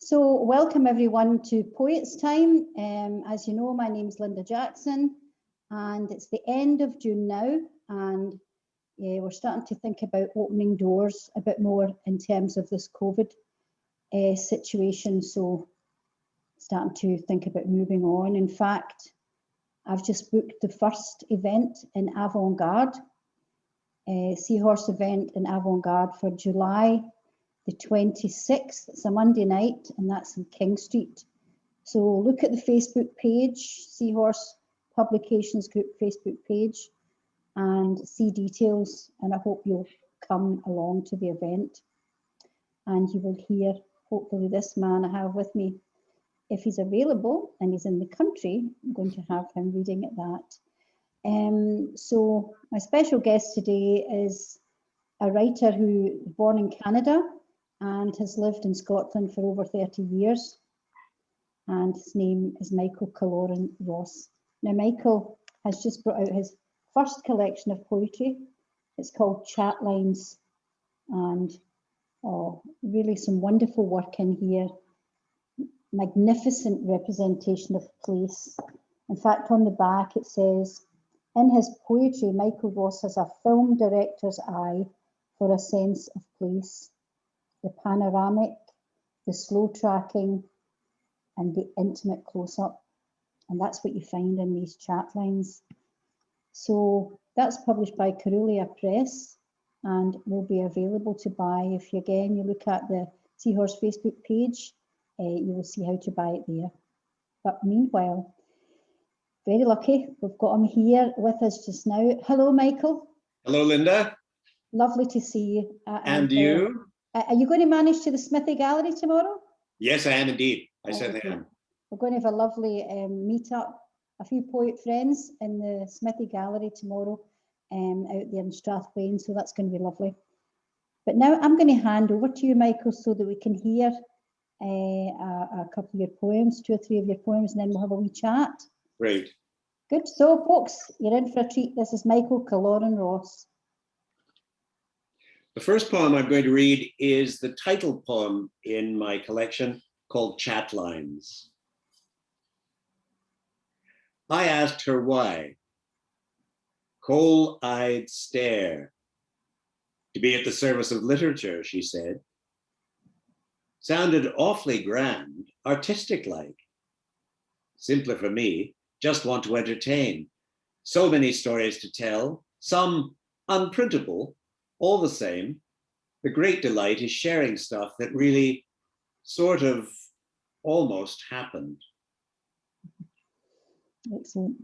So welcome everyone to Poets Time. As you know, my name's Linda Jackson and it's the end of June now, and we're starting to think about opening doors a bit more in terms of this COVID situation. So starting to think about moving on. In fact, I've just booked the first event in Avant-Garde, Seahorse event in Avant-Garde for July the 26th. It's a Monday night and that's in King Street. So look at the Facebook page, Seahorse Publications Group Facebook page, and see details, and I hope you'll come along to the event and you will hear hopefully this man I have with me. If he's available and he's in the country, I'm going to have him reading at that. So my special guest today is a writer who was born in Canada and has lived in Scotland for over 30 years. And his name is Michael Killoran Ross. Now, Michael has just brought out his first collection of poetry. It's called Chat Lines, and really some wonderful work in here. Magnificent representation of place. In fact, on the back it says, in his poetry, Michael Ross has a film director's eye for a sense of place. The panoramic, the slow tracking, and the intimate close-up. And that's what you find in these chat lines. So that's published by Carulia Press and will be available to buy. If you, again, you look at the Seahorse Facebook page, you will see how to buy it there. But meanwhile, very lucky, we've got him here with us just now. Hello, Michael. Hello, Linda. Lovely to see you. And you? Are you going to manage to the Smithy Gallery tomorrow? Yes, I am indeed. I certainly am. We're going to have a lovely meet-up, a few poet friends in the Smithy Gallery tomorrow out there in Strathwayn, so that's going to be lovely. But now I'm going to hand over to you, Michael, so that we can hear a couple of your poems, 2 or 3 of your poems, and then we'll have a wee chat. Great. Good. So, folks, you're in for a treat. This is Michael Killoran Ross. The first poem I'm going to read is the title poem in my collection called Chat Lines. I asked her why. Coal-eyed stare. To be at the service of literature, she said. Sounded awfully grand, artistic-like. Simpler for me, just want to entertain. So many stories to tell, some unprintable. All the same, the great delight is sharing stuff that really sort of almost happened. Excellent.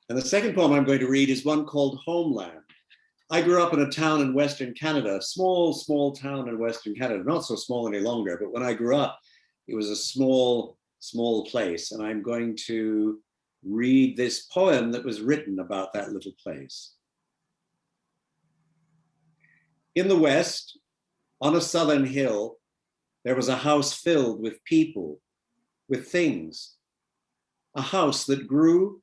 And the second poem I'm going to read is one called Homeland. I grew up in a town in Western Canada, small town in Western Canada, not so small any longer, but when I grew up, it was a small place. And I'm going to read this poem that was written about that little place. In the West, on a southern hill, there was a house filled with people, with things. A house that grew,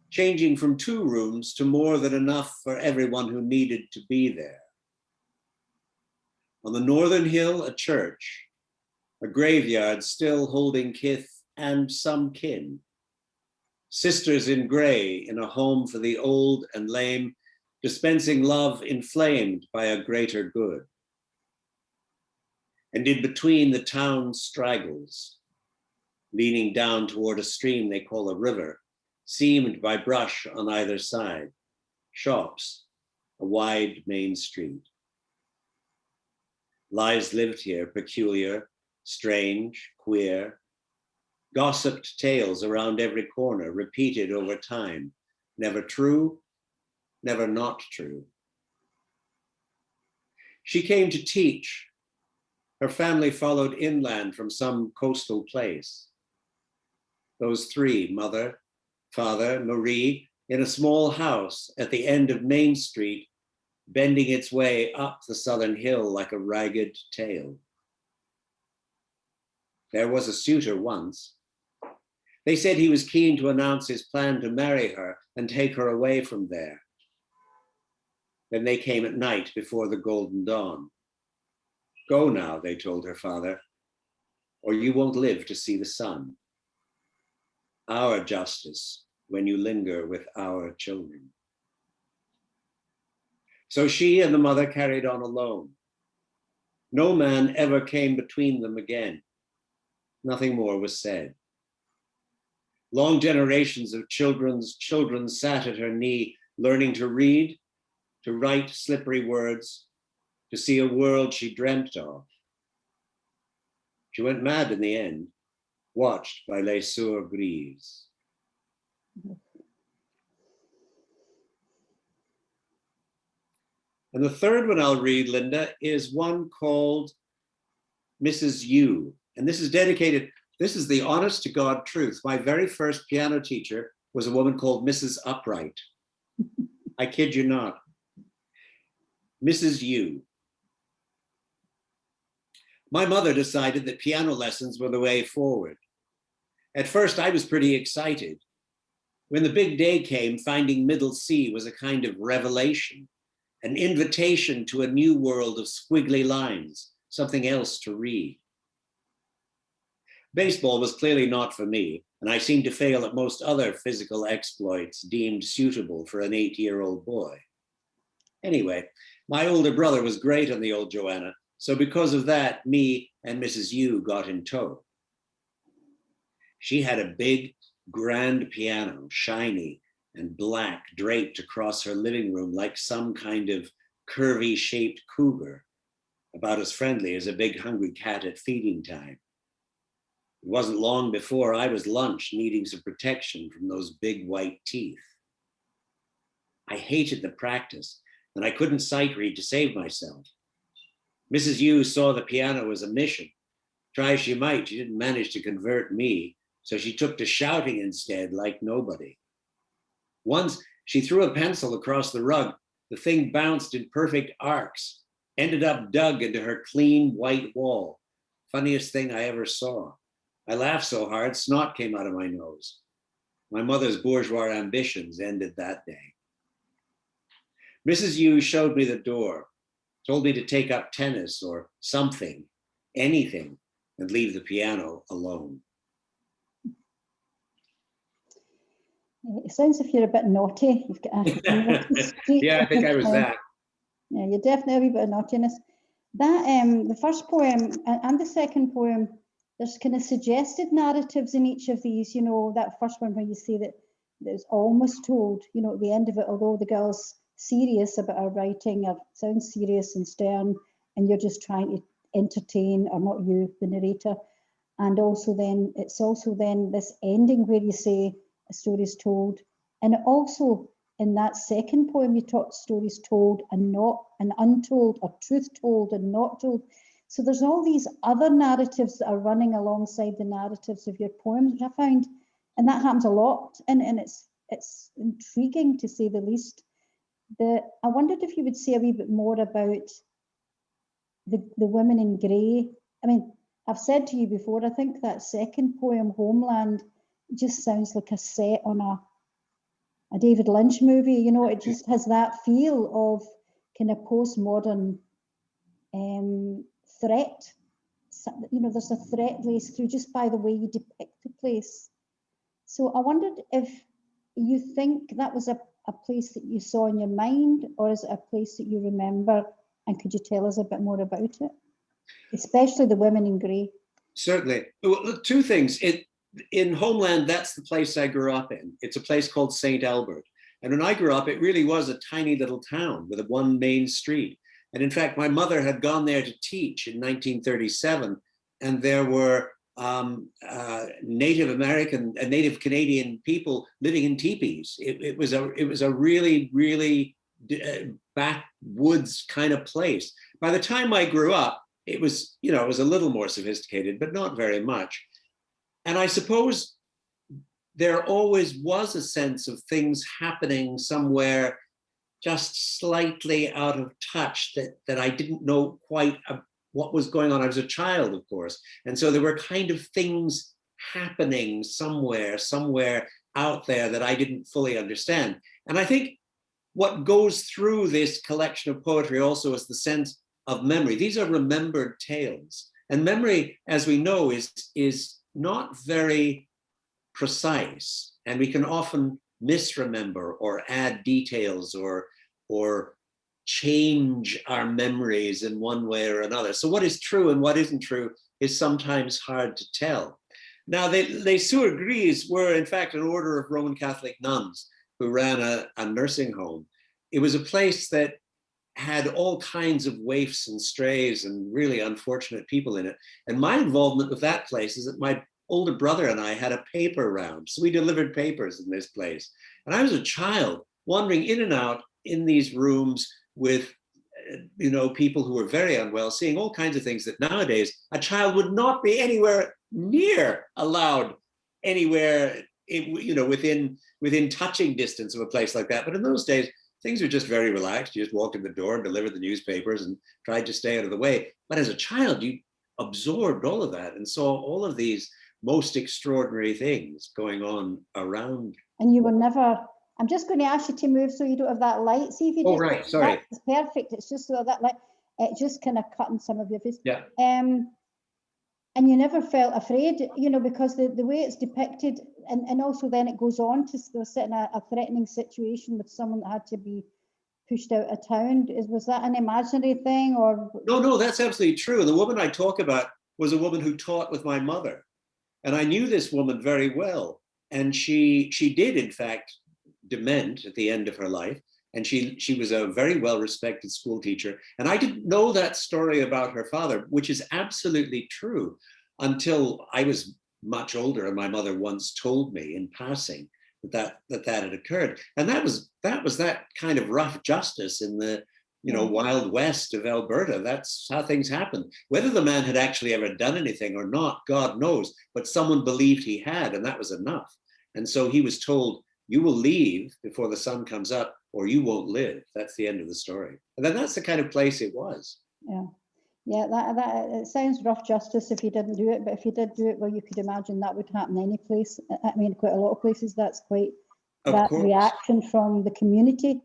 changing from 2 rooms to more than enough for everyone who needed to be there. On the northern hill, a church, a graveyard still holding kith and some kin. Sisters in gray in a home for the old and lame, dispensing love inflamed by a greater good. And in between the town straggles, leaning down toward a stream they call a river, seamed by brush on either side, shops, a wide main street. Lives lived here, peculiar, strange, queer, gossiped tales around every corner, repeated over time, never true, never not true. She came to teach. Her family followed inland from some coastal place. Those 3, mother, father, Marie, in a small house at the end of Main Street, bending its way up the southern hill like a ragged tail. There was a suitor once. They said he was keen to announce his plan to marry her and take her away from there. Then they came at night before the golden dawn. Go now, they told her father, or you won't live to see the sun. Our justice when you linger with our children. So she and the mother carried on alone. No man ever came between them again. Nothing more was said. Long generations of children's children sat at her knee, learning to read, to write slippery words, to see a world she dreamt of. She went mad in the end, watched by les soeurs grises. And the third one I'll read, Linda, is one called Mrs. U. And this is dedicated, this is the honest to God truth. My very first piano teacher was a woman called Mrs. Upright. I kid you not. Mrs. U. My mother decided that piano lessons were the way forward. At first, I was pretty excited. When the big day came, finding middle C was a kind of revelation, an invitation to a new world of squiggly lines, something else to read. Baseball was clearly not for me, and I seemed to fail at most other physical exploits deemed suitable for an 8-year-old boy. Anyway, my older brother was great on the old Joanna, so because of that, me and Mrs. U got in tow. She had a big, grand piano, shiny and black, draped across her living room like some kind of curvy-shaped cougar, about as friendly as a big hungry cat at feeding time. It wasn't long before I was lunch, needing some protection from those big white teeth. I hated the practice, and I couldn't sight read to save myself. Mrs. U saw the piano as a mission. Try as she might, she didn't manage to convert me, so she took to shouting instead like nobody. Once she threw a pencil across the rug. The thing bounced in perfect arcs, ended up dug into her clean white wall. Funniest thing I ever saw. I laughed so hard, snot came out of my nose. My mother's bourgeois ambitions ended that day. Mrs. U showed me the door, told me to take up tennis or something, anything, and leave the piano alone. It sounds as if you're a bit naughty. You've got a naughty streak. Yeah, I think I was that. Yeah, you're definitely a wee bit of naughtiness. That the first poem and the second poem, there's kind of suggested narratives in each of these. You know, that first one where you say that it's almost told, you know, at the end of it, although the girl's serious about her writing, or sounds serious and stern, and you're just trying to entertain, or not you, the narrator. And also then, it's also then this ending where you say a story is told. And also in that second poem, you talk stories told and not, and untold, or truth told and not told. So there's all these other narratives that are running alongside the narratives of your poems, which I found, and that happens a lot, and it's intriguing to say the least. I wondered if you would say a wee bit more about the women in grey. I mean, I've said to you before, I think that second poem, Homeland, just sounds like a set on a David Lynch movie. You know, it just has that feel of kind of postmodern threat. So, you know, there's a threat laced through just by the way you depict the place. So I wondered if you think that was a place that you saw in your mind, or is it a place that you remember? And could you tell us a bit more about it? Especially the women in grey. Certainly. Well, look, two things. In Homeland, that's the place I grew up in. It's a place called St. Albert. And when I grew up, it really was a tiny little town with one main street. And in fact, my mother had gone there to teach in 1937, and there were Native Canadian people living in teepees. It was a really, really backwoods kind of place. By the time I grew up, it was, you know, it was a little more sophisticated, but not very much. And I suppose there always was a sense of things happening somewhere just slightly out of touch that I didn't know quite what was going on. I was a child, of course. And so there were kind of things happening somewhere out there that I didn't fully understand. And I think what goes through this collection of poetry also is the sense of memory. These are remembered tales. And memory, as we know, is not very precise. And we can often misremember or add details or change our memories in one way or another. So what is true and what isn't true is sometimes hard to tell. Now, les Soeurs Grises were, in fact, an order of Roman Catholic nuns who ran a nursing home. It was a place that had all kinds of waifs and strays and really unfortunate people in it. And my involvement with that place is that my older brother and I had a paper round. So we delivered papers in this place. And I was a child wandering in and out in these rooms with people who were very unwell, seeing all kinds of things that nowadays a child would not be anywhere near allowed anywhere, within touching distance of a place like that. But in those days, things were just very relaxed. You just walked in the door and delivered the newspapers and tried to stay out of the way. But as a child, you absorbed all of that and saw all of these most extraordinary things going on around. And you were never, I'm just going to ask you to move so you don't have that light. See if you just, right, sorry. That's perfect. It's just so that light, it just kind of cutting some of your face. Yeah. And you never felt afraid, because the way it's depicted, and also then it goes on to sit in a threatening situation with someone that had to be pushed out of town. Was that an imaginary thing or? No, that's absolutely true. The woman I talk about was a woman who taught with my mother. And I knew this woman very well. And she did, in fact, dement at the end of her life. And she was a very well-respected school teacher. And I didn't know that story about her father, which is absolutely true, until I was much older. And my mother once told me in passing that had occurred. And that was that kind of rough justice in the Wild West of Alberta. That's how things happened. Whether the man had actually ever done anything or not, God knows, but someone believed he had, and that was enough. And so he was told, you will leave before the sun comes up or you won't live. That's the end of the story. And then that's the kind of place it was. Yeah, that it sounds rough justice if you didn't do it, but if you did do it, well, you could imagine that would happen any place. I mean, quite a lot of places, that's quite that reaction from the community.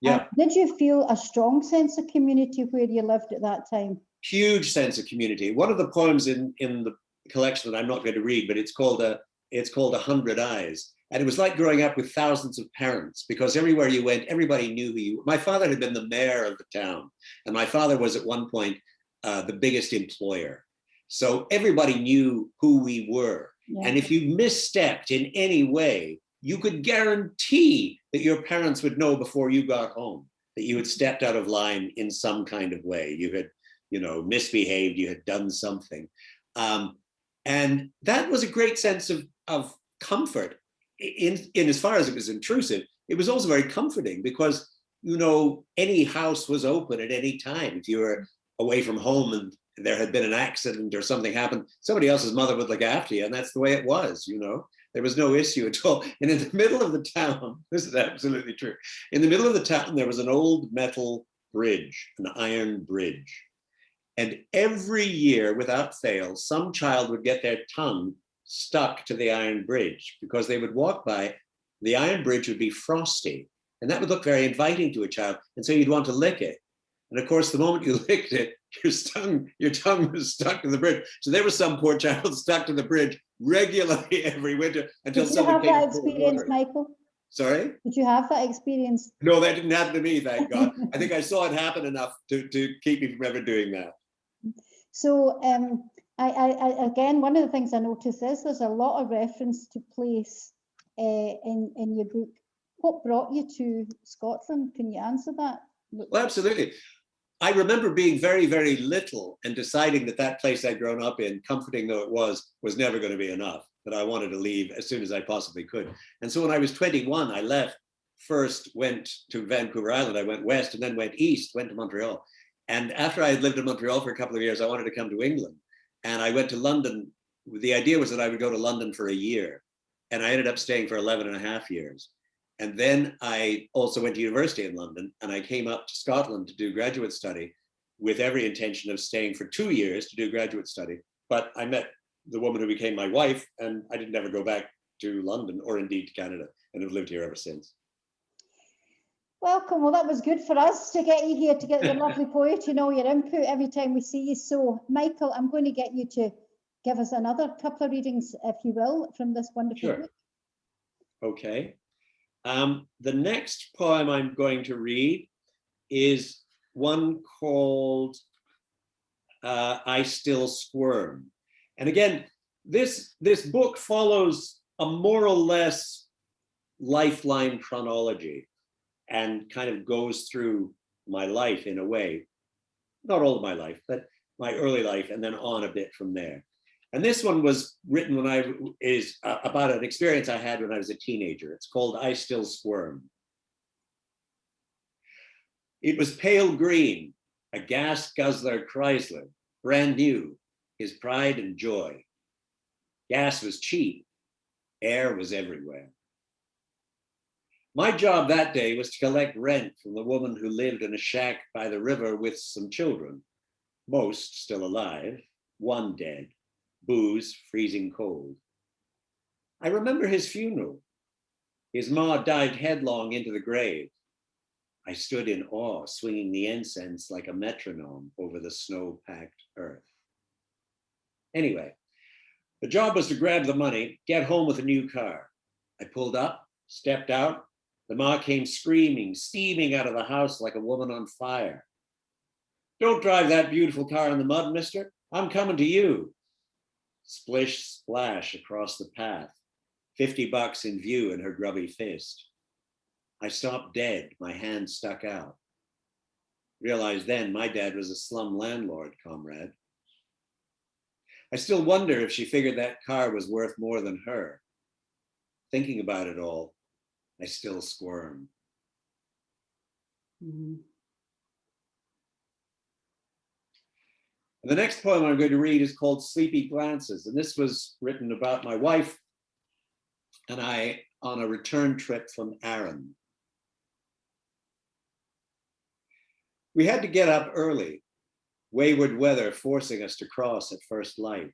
Yeah. Did you feel a strong sense of community where you lived at that time? Huge sense of community. One of the poems in the collection that I'm not going to read, but it's called 100 Eyes. And it was like growing up with thousands of parents, because everywhere you went, everybody knew who you were. My father had been the mayor of the town, and my father was at one point the biggest employer. So everybody knew who we were. Yeah. And if you misstepped in any way, you could guarantee that your parents would know before you got home that you had stepped out of line in some kind of way. You had, misbehaved, you had done something. And that was a great sense of comfort. In as far as it was intrusive, it was also very comforting because, any house was open at any time. If you were away from home and there had been an accident or something happened, somebody else's mother would look after you. And that's the way it was, There was no issue at all. And in the middle of the town, this is absolutely true. In the middle of the town, there was an old metal bridge, an iron bridge. And every year, without fail, some child would get their tongue stuck to the iron bridge because they would walk by. The iron bridge would be frosty, and that would look very inviting to a child. And so you'd want to lick it. And of course, the moment you licked it, your tongue was stuck to the bridge. So there was some poor child stuck to the bridge regularly every winter until someone came. Did you have that experience, Michael? Sorry? Did you have that experience? No, that didn't happen to me, thank God. I think I saw it happen enough to keep me from ever doing that. So I again, one of the things I noticed is there's a lot of reference to place in your book. What brought you to Scotland? Can you answer that? Well, absolutely. I remember being very, very little and deciding that place I'd grown up in, comforting though it was never going to be enough, that I wanted to leave as soon as I possibly could. And so when I was 21, I left. First went to Vancouver Island, I went west and then went east, went to Montreal. And after I had lived in Montreal for a couple of years, I wanted to come to England. And I went to London. The idea was that I would go to London for a year. And I ended up staying for 11 and a half years. And then I also went to university in London, and I came up to Scotland to do graduate study with every intention of staying for 2 years to do graduate study. But I met the woman who became my wife, and I didn't ever go back to London or indeed to Canada, and have lived here ever since. Welcome. Well, that was good for us to get you here, to get your lovely poetry and all your input every time we see you. So, Michael, I'm going to get you to give us another couple of readings, if you will, from this wonderful book. Okay. The next poem I'm going to read is one called I Still Squirm. And again, this book follows a more or less lifeline chronology and kind of goes through my life in a way, not all of my life, but my early life, and then on a bit from there. And this one was written when is about an experience I had when I was a teenager. It's called I Still Squirm. It was pale green, a gas guzzler Chrysler, brand new, his pride and joy. Gas was cheap, air was everywhere. My job that day was to collect rent from the woman who lived in a shack by the river with some children, most still alive, one dead, booze freezing cold. I remember his funeral. His ma dived headlong into the grave. I stood in awe, swinging the incense like a metronome over the snow-packed earth. Anyway, the job was to grab the money, get home with a new car. I pulled up, stepped out. The ma came screaming, steaming out of the house like a woman on fire. Don't drive that beautiful car in the mud, mister. I'm coming to you. Splish, splash across the path, $50 in view in her grubby fist. I stopped dead, my hand stuck out. Realized then my dad was a slum landlord, comrade. I still wonder if she figured that car was worth more than her. Thinking about it all, I still squirm. Mm-hmm. And the next poem I'm going to read is called Sleepy Glances. And this was written about my wife and I on a return trip from Arran. We had to get up early, wayward weather forcing us to cross at first light.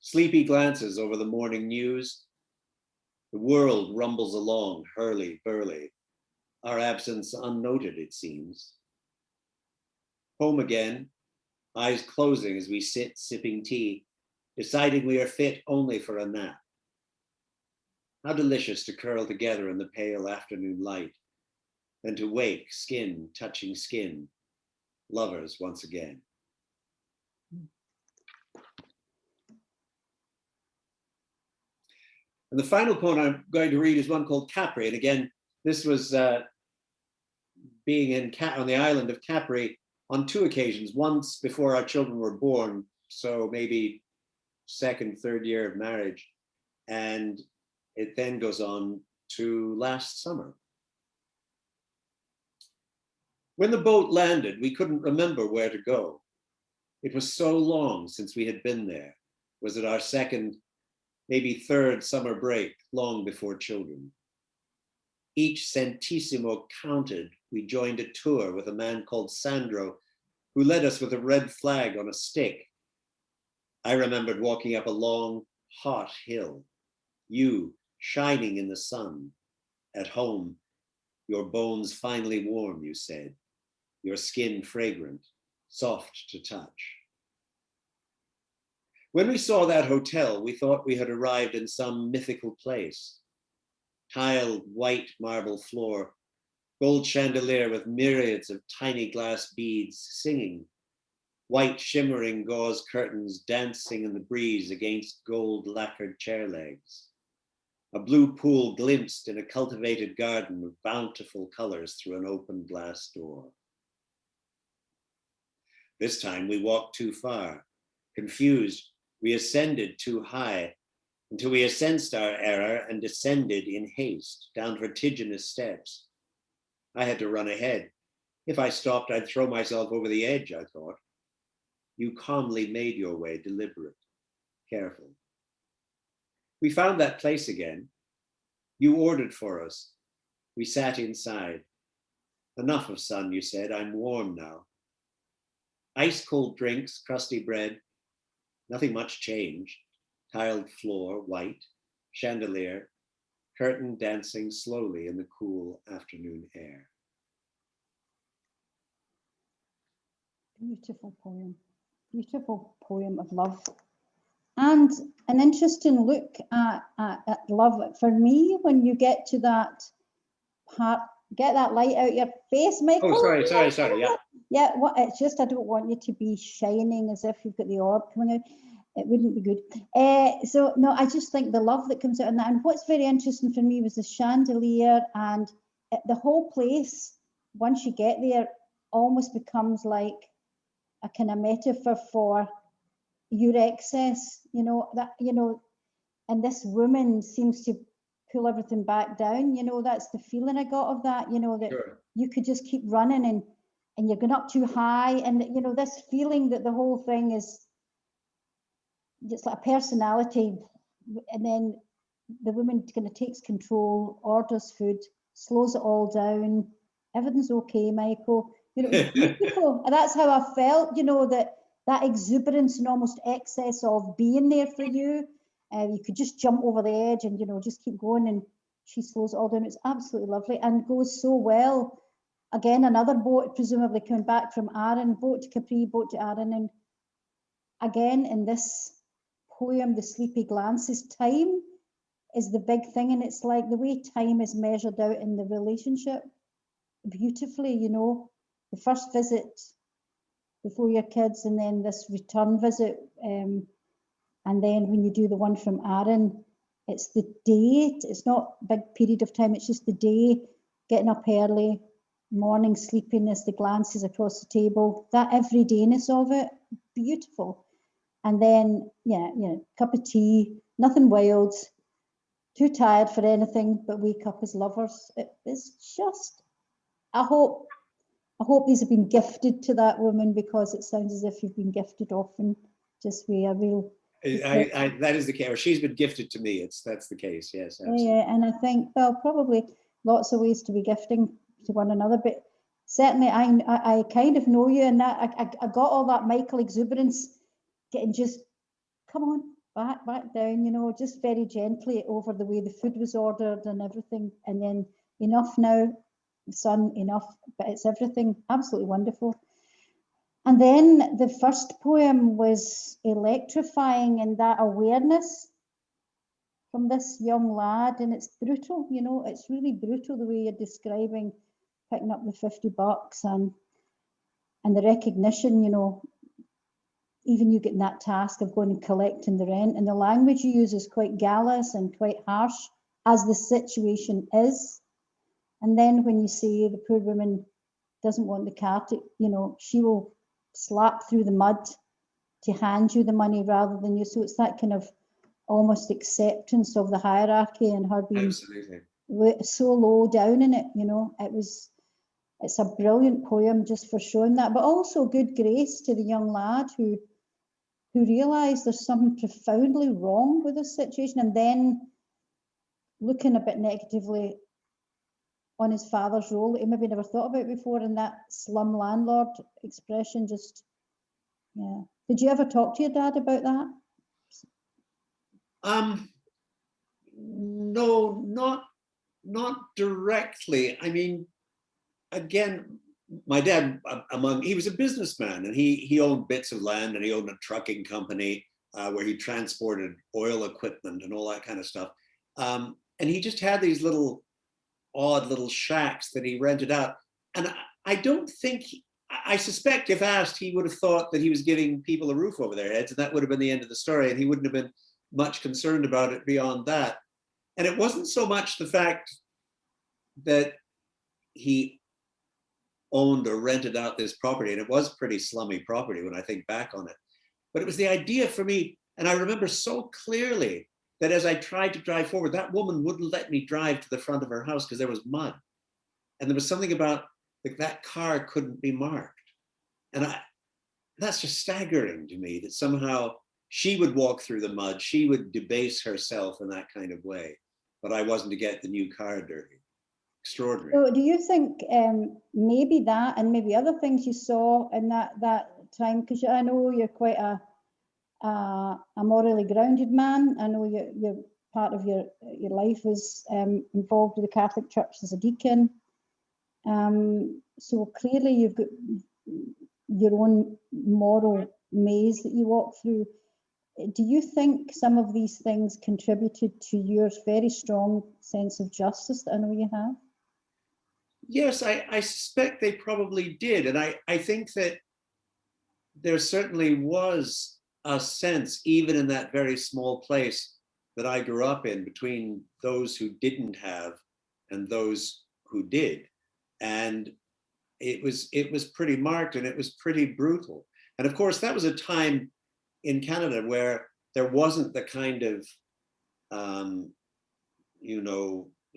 Sleepy glances over the morning news. The world rumbles along, hurly-burly, our absence unnoted, it seems. Home again, eyes closing as we sit sipping tea, deciding we are fit only for a nap. How delicious to curl together in the pale afternoon light, then to wake, skin touching skin, lovers once again. And the final poem I'm going to read is one called Capri. And again, this was being on the island of Capri on two occasions, once before our children were born, so maybe second, third year of marriage. And it then goes on to last summer. When the boat landed, we couldn't remember where to go. It was so long since we had been there. Was it our second, maybe third summer break, long before children? Each centissimo counted. We joined a tour with a man called Sandro, who led us with a red flag on a stick. I remembered walking up a long, hot hill, you shining in the sun. At home, your bones finely warm, you said, your skin fragrant, soft to touch. When we saw that hotel, we thought we had arrived in some mythical place. Tiled white marble floor, gold chandelier with myriads of tiny glass beads singing, white shimmering gauze curtains dancing in the breeze against gold lacquered chair legs. A blue pool glimpsed in a cultivated garden of bountiful colors through an open glass door. This time we walked too far. Confused, we ascended too high until we sensed our error and descended in haste down vertiginous steps. I had to run ahead. If I stopped, I'd throw myself over the edge, I thought. You calmly made your way, deliberate, careful. We found that place again. You ordered for us. We sat inside. Enough of sun, you said. I'm warm now. Ice cold drinks, crusty bread. Nothing much changed. Tiled floor, white. Chandelier. curtain dancing slowly in the cool afternoon air. Beautiful poem of love. And an interesting look at love. For me, when you get to that part, get that light out your face, Michael. Oh, sorry, yeah. Yeah, it's just, I don't want you to be shining as if you've got the orb coming out. It wouldn't be good. So no, I just think the love that comes out in that. And what's very interesting for me was the chandelier, and the whole place, once you get there, almost becomes like a kind of metaphor for your excess, and this woman seems to pull everything back down. That's the feeling I got of that, that Sure. You could just keep running and you're going up too high. And, this feeling that the whole thing is just like a personality. And then the woman kind of takes control, orders food, slows it all down. Everything's okay, Michael. It's beautiful. And that's how I felt, that exuberance and almost excess of being there for you. You could just jump over the edge and, just keep going, and she slows it all down. It's absolutely lovely and goes so well. Again, another boat, presumably coming back from Arran, boat to Capri, boat to Arran. And again, in this poem, The Sleepy Glances, time is the big thing. And it's like the way time is measured out in the relationship beautifully, the first visit before your kids, and then this return visit, and then when you do the one from Arran, it's the day. It's not a big period of time, it's just the day, getting up early, morning sleepiness, the glances across the table, that everydayness of it, beautiful. And then, cup of tea, nothing wild, too tired for anything, but wake up as lovers. It's just, I hope these have been gifted to that woman, because it sounds as if you've been gifted often, just with a real. That is the case. Or she's been gifted to me. That's the case. Yes. Absolutely. Yeah, and I think, well, probably lots of ways to be gifting to one another, but certainly I kind of know you, and that I got all that Michael exuberance, getting just, come on, back down, just very gently over the way the food was ordered and everything, and then enough now, son, enough, but it's everything absolutely wonderful. And then the first poem was electrifying in that awareness from this young lad, and it's brutal, it's really brutal the way you're describing picking up the $50 and the recognition, even you getting that task of going and collecting the rent, and the language you use is quite gallous and quite harsh as the situation is. And then when you say the poor woman doesn't want the car to, she will slap through the mud to hand you the money rather than you. So it's that kind of almost acceptance of the hierarchy and her being so low down in it, it's a brilliant poem just for showing that, but also good grace to the young lad who realised there's something profoundly wrong with this situation, and then looking a bit negatively on his father's role that he maybe never thought about before, and that slum landlord expression just, yeah. Did you ever talk to your dad about that? No, not directly. I mean, again, my dad, he was a businessman, and he owned bits of land, and he owned a trucking company where he transported oil equipment and all that kind of stuff. And he just had these odd little shacks that he rented out. And I don't think, I suspect if asked, he would have thought that he was giving people a roof over their heads, and that would have been the end of the story, and he wouldn't have been much concerned about it beyond that. And it wasn't so much the fact that he owned or rented out this property, and it was pretty slummy property when I think back on it, but it was the idea for me. And I remember so clearly that as I tried to drive forward, that woman wouldn't let me drive to the front of her house because there was mud. And there was something about that car couldn't be marked. And that's just staggering to me, that somehow she would walk through the mud, she would debase herself in that kind of way, but I wasn't to get the new car dirty. Extraordinary. So do you think maybe that and maybe other things you saw in that time, because I know you're quite a morally grounded man. I know you're part of your life was involved with the Catholic Church as a deacon. So clearly you've got your own moral maze that you walk through. Do you think some of these things contributed to your very strong sense of justice that I know you have? Yes, I suspect they probably did. And I think that there certainly was a sense, even in that very small place that I grew up in, between those who didn't have and those who did. And it was pretty marked, and it was pretty brutal. And of course, that was a time in Canada where there wasn't the kind of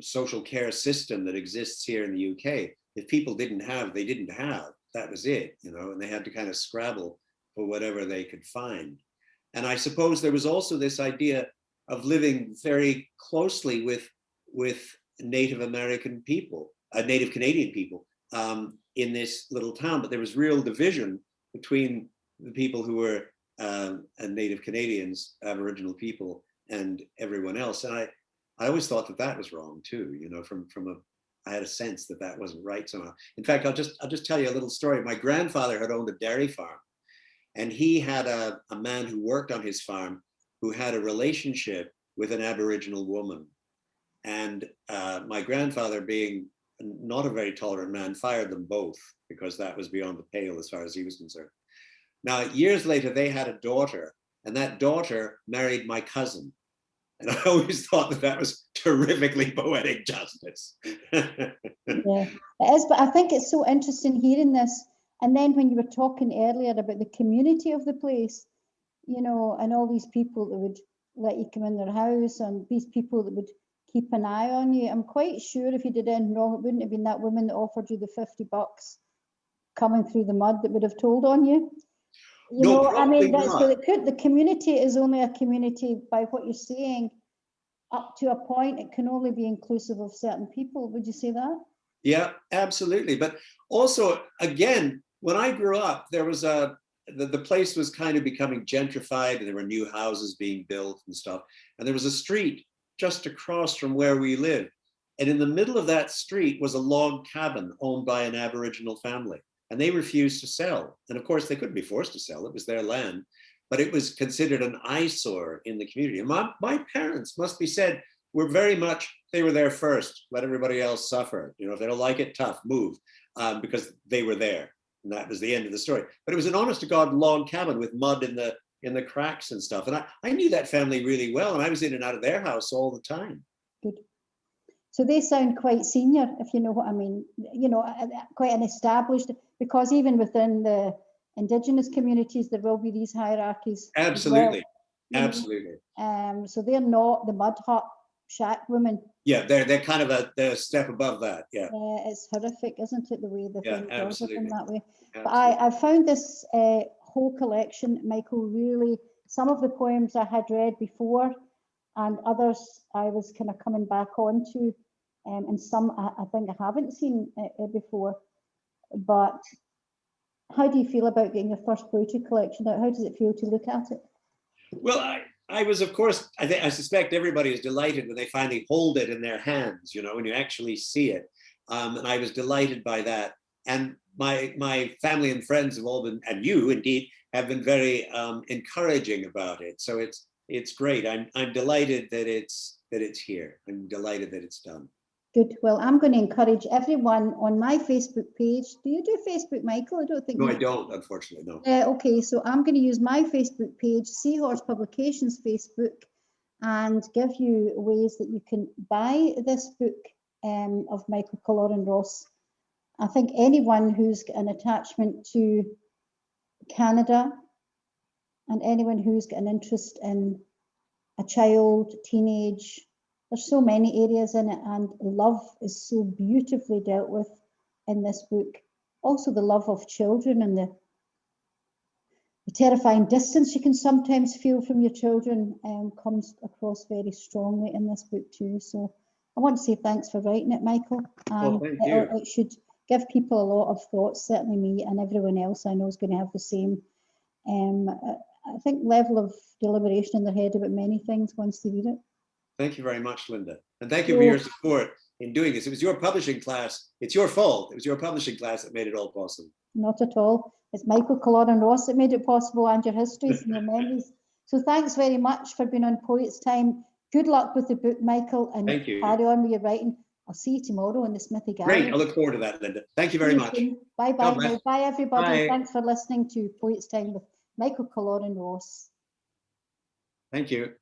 social care system that exists here in the UK. If people didn't have, they didn't have. That was it, and they had to kind of scrabble for whatever they could find. And I suppose there was also this idea of living very closely with Native American people, Native Canadian people in this little town. But there was real division between the people who were Native Canadians, Aboriginal people, and everyone else. And I always thought that was wrong too. I had a sense that wasn't right somehow. In fact, I'll just tell you a little story. My grandfather had owned a dairy farm, and he had a man who worked on his farm who had a relationship with an Aboriginal woman. And my grandfather, being not a very tolerant man, fired them both because that was beyond the pale as far as he was concerned. Now, years later, they had a daughter, and that daughter married my cousin. And I always thought that was terrifically poetic justice. Yeah, it is, but I think it's so interesting hearing this. And then when you were talking earlier about the community of the place, and all these people that would let you come in their house, and these people that would keep an eye on you, I'm quite sure if you did anything wrong, it wouldn't have been that woman that offered you the $50 coming through the mud that would have told on you. The community is only a community by what you're saying. Up to a point, it can only be inclusive of certain people. Would you say that? Yeah, absolutely. But also, again, when I grew up, there was the place was kind of becoming gentrified, and there were new houses being built and stuff. And there was a street just across from where we lived. And in the middle of that street was a log cabin owned by an Aboriginal family. And they refused to sell. And of course, they couldn't be forced to sell. It was their land. But it was considered an eyesore in the community. And my parents, must be said, were very much, they were there first. Let everybody else suffer. If they don't like it, tough, move. Because they were there. And that was the end of the story. But it was an honest to God log cabin with mud in the cracks and stuff. And I knew that family really well. And I was in and out of their house all the time. Good. So they sound quite senior, if you know what I mean, quite an established, because even within the Indigenous communities, there will be these hierarchies. Absolutely, absolutely. So they're not the mud hut shack women. Yeah, they're kind of they're a step above that. Yeah. It's horrific, isn't it, the way the thing goes with them that way? Absolutely. But I found this whole collection, Michael, really, some of the poems I had read before, and others I was kind of coming back onto, and some I think I haven't seen before. But how do you feel about getting your first poetry collection out? How does it feel to look at it? Well, I was, of course, I suspect everybody is delighted when they finally hold it in their hands, when you actually see it. And I was delighted by that. And my family and friends have all been, and you indeed, have been very encouraging about it. So it's great. I'm delighted that it's here. I'm delighted that it's done. Good. Well, I'm going to encourage everyone on my Facebook page. Do you do Facebook, Michael? I don't think. No, I don't, unfortunately, no. Okay, so I'm going to use my Facebook page, Seahorse Publications Facebook, and give you ways that you can buy this book of Michael Killoran Ross. I think anyone who's got an attachment to Canada, and anyone who's got an interest in a child, teenage, there's so many areas in it, and love is so beautifully dealt with in this book. Also the love of children and the terrifying distance you can sometimes feel from your children comes across very strongly in this book too. So I want to say thanks for writing it, Michael. And thank you. It should give people a lot of thoughts, certainly me and everyone else I know is going to have the same, I think, level of deliberation in their head about many things once they read it. Thank you very much, Linda. And thank you for your support in doing this. It was your publishing class. It's your fault. It was your publishing class that made it all possible. Not at all. It's Michael Killoran Ross that made it possible, and your histories and your memories. So thanks very much for being on Poets Time. Good luck with the book, Michael, and Thank you. carry on with your writing. I'll see you tomorrow in the Smithy Gallery. Great. I look forward to that, Linda. Thank you very much. Bye-bye now. Bye, everybody. Bye. Thanks for listening to Poets Time with Michael Killoran Ross. Thank you.